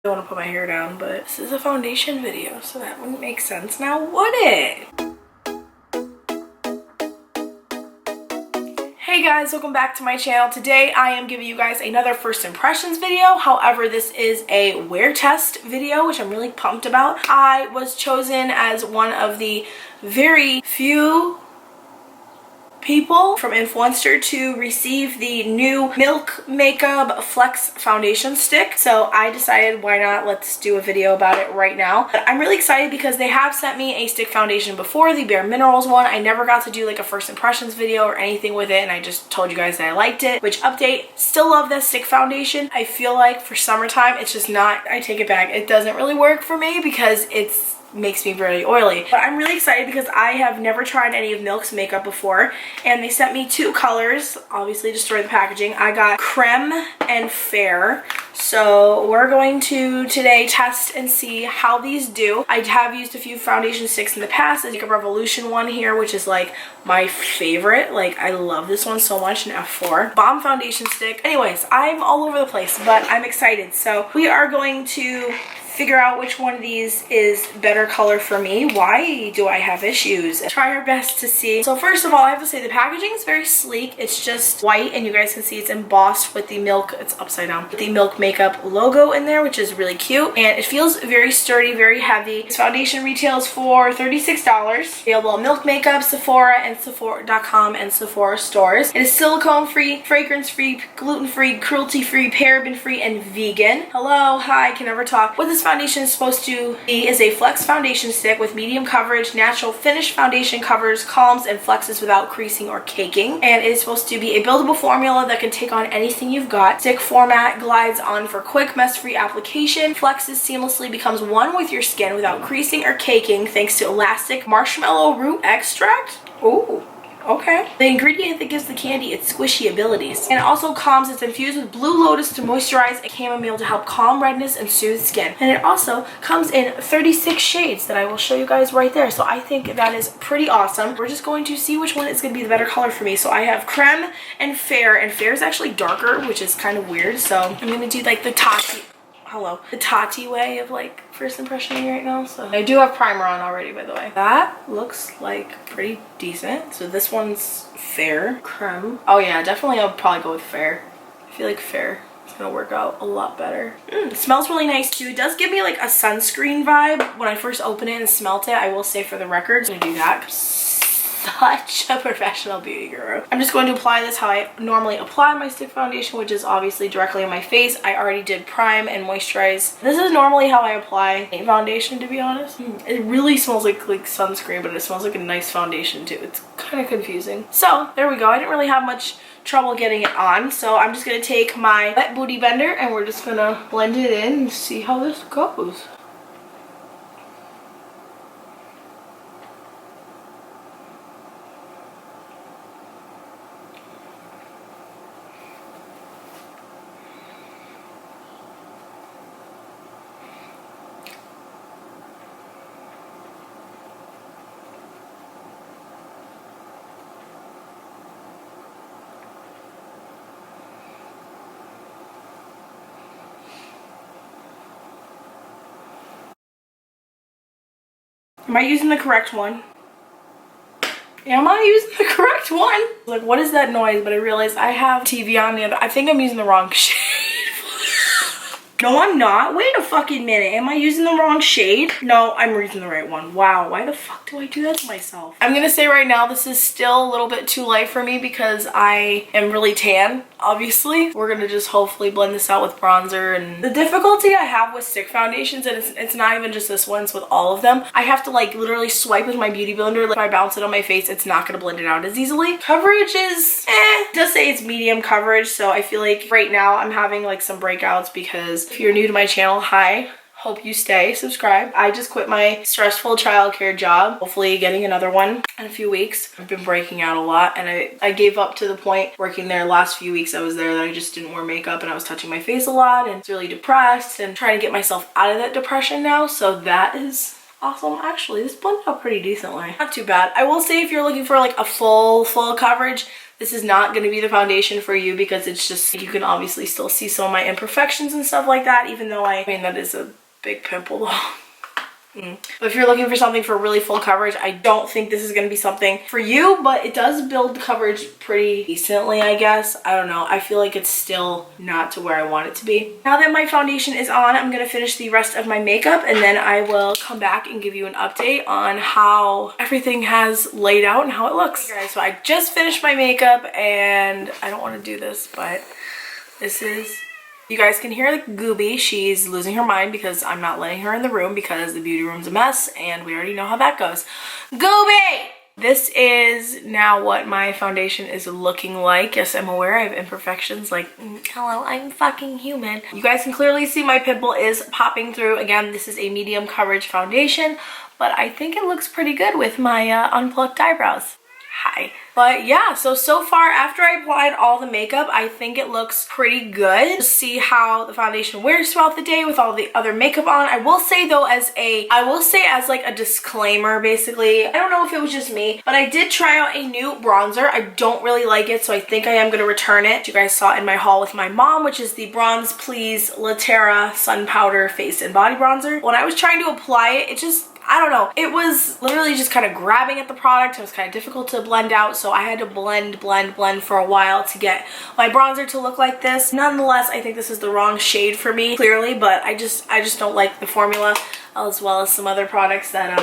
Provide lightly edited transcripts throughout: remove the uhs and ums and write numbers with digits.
don't want to put my hair down, but this is a foundation video, so that wouldn't make sense now, would it? Hey guys, welcome back to my channel. Today I am giving you guys another first impressions video. However, this is a wear test video, which I'm really pumped about. I was chosen as one of the very few people from Influenster to receive the new Milk Makeup Flex Foundation Stick. So I decided, why not, let's do a video about it right now. But I'm really excited because they have sent me a stick foundation before, the Bare Minerals one. I never got to do like a first impressions video or anything with it, and I just told you guys that I liked it. Which, update, still love that stick foundation. I feel like for summertime, it's just not, I take it back, it doesn't really work for me because it's makes me very oily. But I'm really excited because I have never tried any of Milk's makeup before, and they sent me two colors, obviously to store the packaging. I got Creme and Fair. So we're going to today test and see how these do. I have used a few foundation sticks in the past. There's like a Revolution one here, which is like my favorite. Like, I love this one so much, an F4. Bomb foundation stick. Anyways, I'm all over the place, but I'm excited. So we are going to figure out which one of these is better color for me. Why do I have issues? Try our best to see. So first of all, I have to say the packaging is very sleek. It's just white, and you guys can see it's embossed with the Milk, it's upside down, with the Milk Makeup logo in there, which is really cute. And it feels very sturdy, very heavy. This foundation retails for $36. Available at Milk Makeup, Sephora, and Sephora.com and Sephora stores. It is silicone-free, fragrance-free, gluten-free, cruelty-free, paraben-free, and vegan. Hello, hi, can never talk. What this foundation is supposed to be is a flex foundation stick with medium coverage, natural finish foundation, covers, calms, and flexes without creasing or caking. And it is supposed to be a buildable formula that can take on anything you've got. Stick format glides on for quick, mess-free application. Flexes seamlessly, becomes one with your skin without creasing or caking thanks to elastic marshmallow root extract. Ooh. Okay. The ingredient that gives the candy its squishy abilities. And it also calms. It's infused with blue lotus to moisturize and chamomile to help calm redness and soothe skin. And it also comes in 36 shades that I will show you guys right there. So I think that is pretty awesome. We're just going to see which one is going to be the better color for me. So I have Creme and Fair is actually darker, which is kind of weird. So I'm going to do like the Tati way of like first impression right now. So I do have primer on already, by the way. That looks like pretty decent. So this one's Fair. Creme. Oh yeah, definitely I'll probably go with Fair. I feel like Fair is gonna work out a lot better. It smells really nice too. It does give me like a sunscreen vibe when I first opened it and smelt it. I will say for the record, I'm gonna do that. Such a professional beauty guru. I'm just going to apply this how I normally apply my stick foundation, which is obviously directly on my face. I already did prime and moisturize. This is normally how I apply a foundation, to be honest. It really smells like sunscreen, but it smells like a nice foundation too. It's kind of confusing. So there we go. I didn't really have much trouble getting it on, so I'm just gonna take my wet booty blender and we're just gonna blend it in and see how this goes. Am I using the correct one? Am I using the correct one? Like, what is that noise? But I realized I have TV on the other. I think I'm using the wrong shade. No, I'm not. Wait a fucking minute. Am I using the wrong shade? No, I'm using the right one. Wow, why the fuck do I do that to myself? I'm gonna say right now, this is still a little bit too light for me because I am really tan, obviously. We're gonna just hopefully blend this out with bronzer. And the difficulty I have with stick foundations, and it's not even just this one, it's with all of them, I have to like literally swipe with my beauty blender. Like, if I bounce it on my face, it's not gonna blend it out as easily. Coverage is it does say it's medium coverage, so I feel like right now I'm having like some breakouts because if you're new to my channel, hi. Hope you stay subscribed. I just quit my stressful childcare job, hopefully getting another one in a few weeks. I've been breaking out a lot, and I gave up to the point working there last few weeks I was there that I just didn't wear makeup, and I was touching my face a lot and was really depressed and trying to get myself out of that depression now. So that is awesome. Actually, this blended out pretty decently. Not too bad. I will say if you're looking for like a full coverage, this is not going to be the foundation for you because it's just, you can obviously still see some of my imperfections and stuff like that, even though I mean, that is a big pimple though. But if you're looking for something for really full coverage, I don't think this is going to be something for you, but it does build coverage pretty decently, I guess. I don't know. I feel like it's still not to where I want it to be. Now that my foundation is on, I'm going to finish the rest of my makeup, and then I will come back and give you an update on how everything has laid out and how it looks. Okay, guys, so I just finished my makeup, and I don't want to do this, but this is... You guys can hear the Gooby. She's losing her mind because I'm not letting her in the room because the beauty room's a mess and we already know how that goes. Gooby! This is now what my foundation is looking like. Yes, I'm aware I have imperfections, like, hello, I'm fucking human. You guys can clearly see my pimple is popping through. Again, this is a medium coverage foundation, but I think it looks pretty good with my unplucked eyebrows. Hi. But yeah, so far after I applied all the makeup, I think it looks pretty good. Just see how the foundation wears throughout the day with all the other makeup on. I will say though, as like a disclaimer, basically, I don't know if it was just me, but I did try out a new bronzer. I don't really like it, so I think I am going to return it. You guys saw it in my haul with my mom, which is the Bronze Please Latera Sun Powder Face and Body Bronzer. When I was trying to apply it, it just, I don't know, it was literally just kind of grabbing at the product. It was kind of difficult to blend out, so I had to blend for a while to get my bronzer to look like this. Nonetheless, I think this is the wrong shade for me, clearly, but I just don't like the formula, as well as some other products that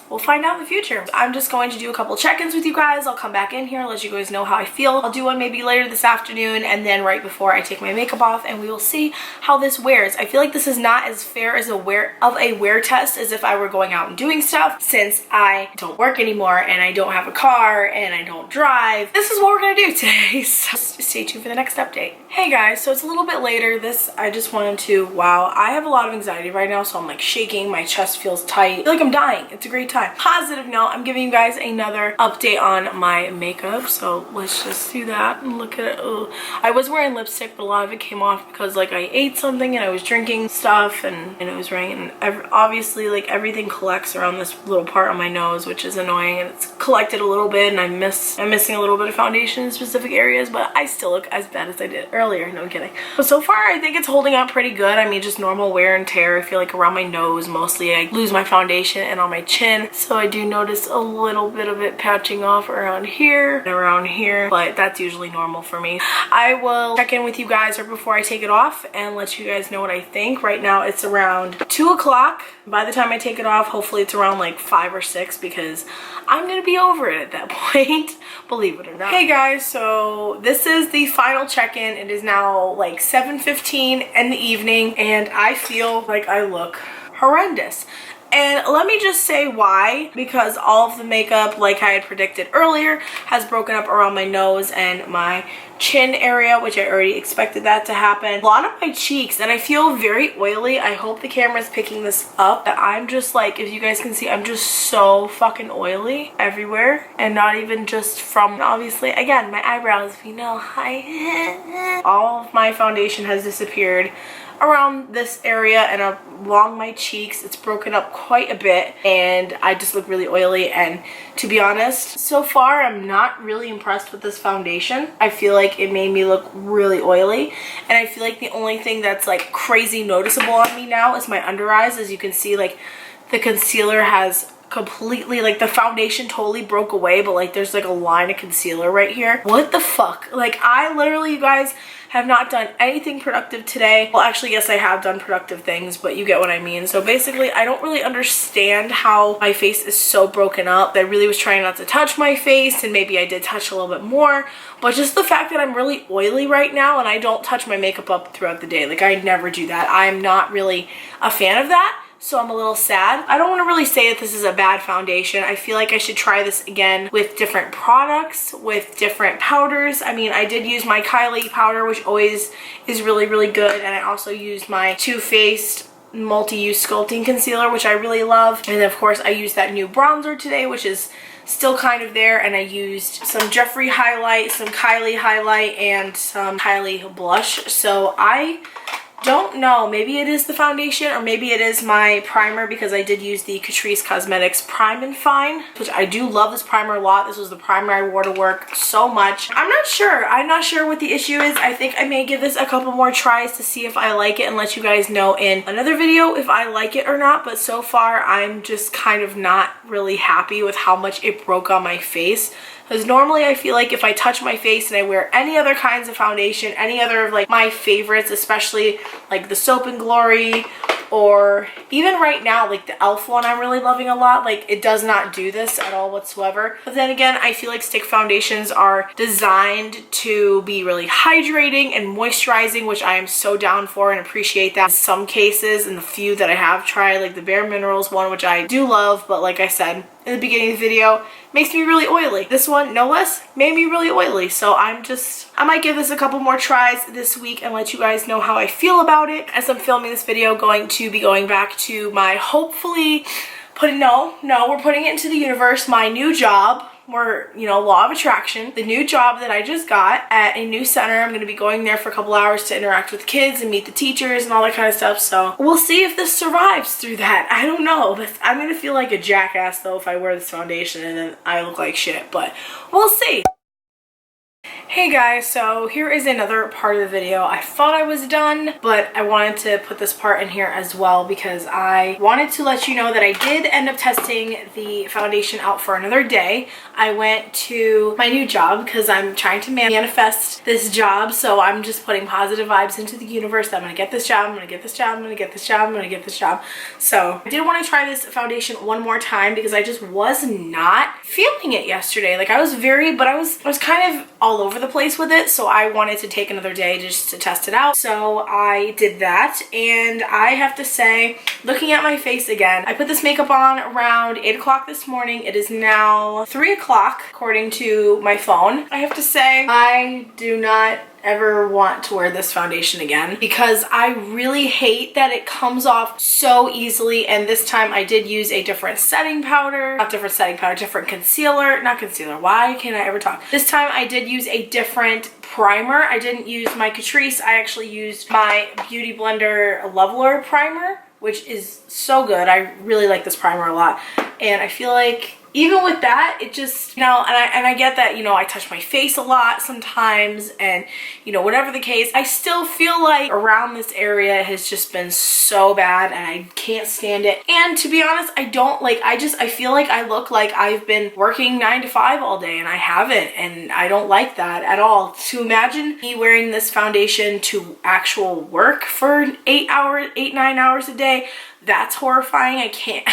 we'll find out in the future. I'm just going to do a couple check-ins with you guys. I'll come back in here and let you guys know how I feel. I'll do one maybe later this afternoon and then right before I take my makeup off, and we will see how this wears. I feel like this is not as fair as a wear test as if I were going out and doing stuff, since I don't work anymore and I don't have a car and I don't drive. This is what we're gonna do today, so stay tuned for the next update. Hey guys, so it's a little bit later. I just wanted to, wow, I have a lot of anxiety right now, so I'm like shaking, my chest feels tight. I feel like I'm dying. It's a great time. Positive note, I'm giving you guys another update on my makeup, so let's just do that and look at it. Ugh. I was wearing lipstick, but a lot of it came off because like I ate something and I was drinking stuff and it was raining, and obviously like everything collects around this little part on my nose, which is annoying, and it's collected a little bit, and I'm missing a little bit of foundation in specific areas, but I still look as bad as I did earlier. No, I'm kidding. But so far I think it's holding up pretty good. I mean, just normal wear and tear. I feel like around my nose mostly I lose my foundation, and on my chin, so I do notice a little bit of it patching off around here and around here, but that's usually normal for me. I will check in with you guys right before I take it off and let you guys know what I think. Right now it's around 2 o'clock. By the time I take it off, hopefully it's around like 5 or 6, because I'm gonna be over it at that point, believe it or not. Hey guys, so this is the final check-in. It is now like 7:15 in the evening, and I feel like I look horrendous. And let me just say why, because all of the makeup, like I had predicted earlier, has broken up around my nose and my chin area, which I already expected that to happen. A lot of my cheeks, and I feel very oily. I hope the camera's picking this up. I'm just like, if you guys can see, I'm just so fucking oily everywhere, and not even just from, obviously, again, my eyebrows, you know, hi. All of my foundation has disappeared around this area and along my cheeks. It's broken up quite a bit, and I just look really oily. And to be honest, so far I'm not really impressed with this foundation. I feel like it made me look really oily, and I feel like the only thing that's like crazy noticeable on me now is my under eyes. As you can see, like the concealer has completely, like the foundation totally broke away, but like there's like a line of concealer right here. What the fuck? Like I literally, you guys, have not done anything productive today. Well, actually, yes, I have done productive things, but you get what I mean. So basically, I don't really understand how my face is so broken up. I really was trying not to touch my face, and maybe I did touch a little bit more, but just the fact that I'm really oily right now, and I don't touch my makeup up throughout the day. Like I never do that. I'm not really a fan of that. So I'm a little sad. I don't want to really say that this is a bad foundation. I feel like I should try this again with different products, with different powders. I mean, I did use my Hiiiieeee powder, which always is really, really good. And I also used my Too Faced multi-use sculpting concealer, which I really love. And then of course I used that new bronzer today, which is still kind of there, and I used some Jeffree highlight, some Kylie highlight, and some Kylie blush. So I don't know. Maybe it is the foundation or maybe it is my primer, because I did use the Catrice Cosmetics Prime and Fine, which I do love this primer a lot. This was the primer I wore to work so much. I'm not sure. I'm not sure what the issue is. I think I may give this a couple more tries to see if I like it and let you guys know in another video if I like it or not. But so far, I'm just kind of not really happy with how much it broke on my face. Because normally I feel like if I touch my face and I wear any other kinds of foundation, any other of like my favorites, especially like the Soap and Glory, or even right now like the e.l.f. one I'm really loving a lot, like it does not do this at all whatsoever. But then again, I feel like stick foundations are designed to be really hydrating and moisturizing, which I am so down for and appreciate that in some cases. And the few that I have tried, like the Bare Minerals one, which I do love, but like I said in the beginning of the video, makes me really oily. This one, no less, made me really oily. So I might give this a couple more tries this week and let you guys know how I feel about it. As I'm filming this video, going to be going back to my hopefully we're putting it into the universe, my new job. We're, law of attraction, the new job that I just got at a new center. I'm going to be going there for a couple hours to interact with kids and meet the teachers and all that kind of stuff. So we'll see if this survives through that. I don't know. I'm going to feel like a jackass though if I wear this foundation and then I look like shit, but we'll see. Hey guys, so here is another part of the video. I thought I was done, but I wanted to put this part in here as well because I wanted to let you know that I did end up testing the foundation out for another day. I went to my new job because I'm trying to manifest this job, so I'm just putting positive vibes into the universe that I'm gonna get this job, I'm gonna get this job, I'm gonna get this job, I'm gonna get this job. So I did want to try this foundation one more time because I just was not feeling it yesterday. Like I was kind of all over the place with it, so I wanted to take another day just to test it out. So I did that, and I have to say, looking at my face again, I put this makeup on around 8 o'clock this morning. It is now 3 o'clock according to my phone. I have to say, I do not ever want to wear this foundation again because I really hate that it comes off so easily. And this time I did use a different setting powder, different concealer, not concealer, why can't I ever talk? This time I did use a different primer. I didn't use my Catrice, I actually used my Beauty Blender Leveler primer, which is so good. I really like this primer a lot, and I feel like even with that, it just, and I get that, I touch my face a lot sometimes, and, whatever the case, I still feel like around this area has just been so bad, and I can't stand it. And to be honest, I feel like I look like I've been working 9 to 5 all day, and I haven't, and I don't like that at all. To imagine me wearing this foundation to actual work for 9 hours a day, that's horrifying. I can't.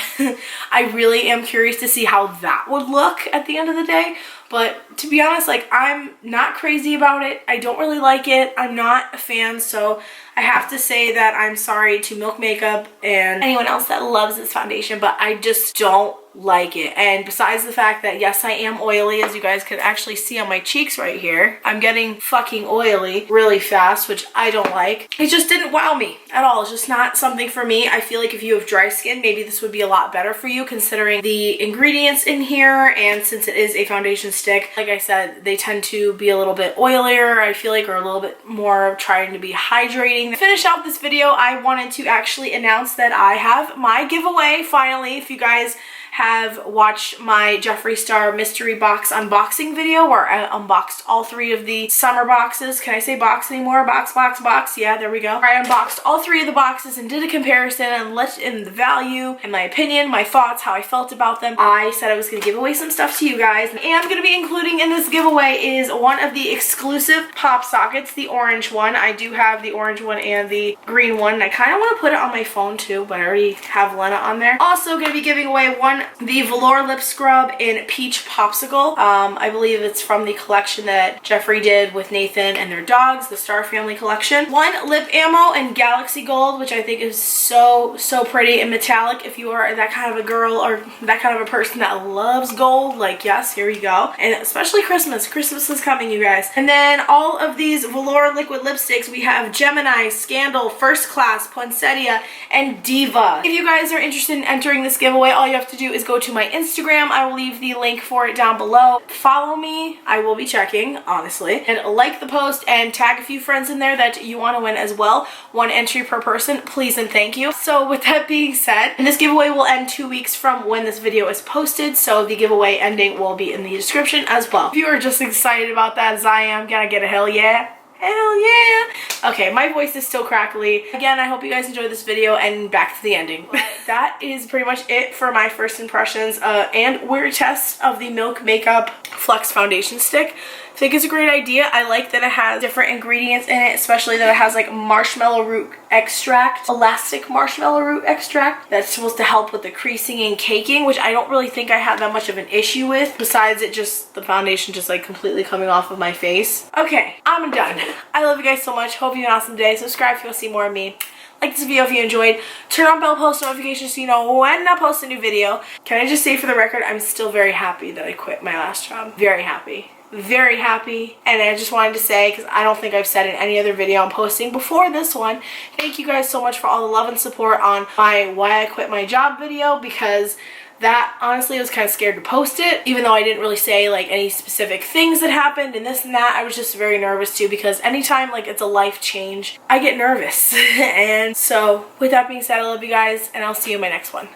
I really am curious to see how that would look at the end of the day. But to be honest, I'm not crazy about it. I don't really like it. I'm not a fan, so I have to say that I'm sorry to Milk Makeup and anyone else that loves this foundation, but I just don't like it. And besides the fact that yes, I am oily, as you guys can actually see on my cheeks right here, I'm getting fucking oily really fast, which I don't like. It just didn't wow me at all. It's just not something for me. I feel like if you have dry skin, maybe this would be a lot better for you considering the ingredients in here, and since it is a foundation stick, like I said, they tend to be a little bit oilier, I feel like, or a little bit more trying to be hydrating. To finish out this video, I wanted to actually announce that I have my giveaway finally. If you guys have watched my Jeffree Star mystery box unboxing video where I unboxed all 3 of the summer boxes. Can I say box anymore? Box. Yeah, there we go. I unboxed all 3 of the boxes and did a comparison and let in the value and my opinion, my thoughts, how I felt about them. I said I was going to give away some stuff to you guys, and I'm going to be including in this giveaway is one of the exclusive pop sockets, the orange one. I do have the orange one and the green one, and I kind of want to put it on my phone too, but I already have Lena on there. Also going to be giving away the Velour Lip Scrub in Peach Popsicle. I believe it's from the collection that Jeffree did with Nathan and their dogs, the Star Family collection. 1 lip ammo in Galaxy Gold, which I think is so pretty, and metallic. If you are that kind of a girl or that kind of a person that loves gold, like yes, here we go. And especially Christmas. Christmas is coming, you guys. And then all of these Velour liquid lipsticks, we have Gemini, Scandal, First Class, Poinsettia, and Diva. If you guys are interested in entering this giveaway, all you have to do is go to my Instagram. I will leave the link for it down below. Follow me. I will be checking, honestly. And like the post and tag a few friends in there that you want to win as well. 1 entry per person, please and thank you. So with that being said, this giveaway will end 2 weeks from when this video is posted, so the giveaway ending will be in the description as well. If you are just excited about that as I am, gonna get a hell yeah. Hell yeah. Okay, my voice is still crackly. Again, I hope you guys enjoyed this video, and back to the ending. That is pretty much it for my first impressions and wear test of the Milk Makeup Flex Foundation Stick. I think it's a great idea. I like that it has different ingredients in it, especially that it has like marshmallow root extract, elastic marshmallow root extract. That's supposed to help with the creasing and caking, which I don't really think I have that much of an issue with, besides the foundation just like completely coming off of my face. Okay, I'm done. I love you guys so much. Hope you have an awesome day. Subscribe if you want to see more of me. Like this video if you enjoyed. Turn on bell post notifications so you know when I post a new video. Can I just say for the record, I'm still very happy that I quit my last job. Very happy. Very happy. And I just wanted to say, because I don't think I've said in any other video I'm posting before this one, thank you guys so much for all the love and support on my why I quit my job video, because that honestly I was kind of scared to post it, even though I didn't really say like any specific things that happened and this and that. I was just very nervous too, because anytime like it's a life change, I get nervous. And so with that being said, I love you guys, and I'll see you in my next one.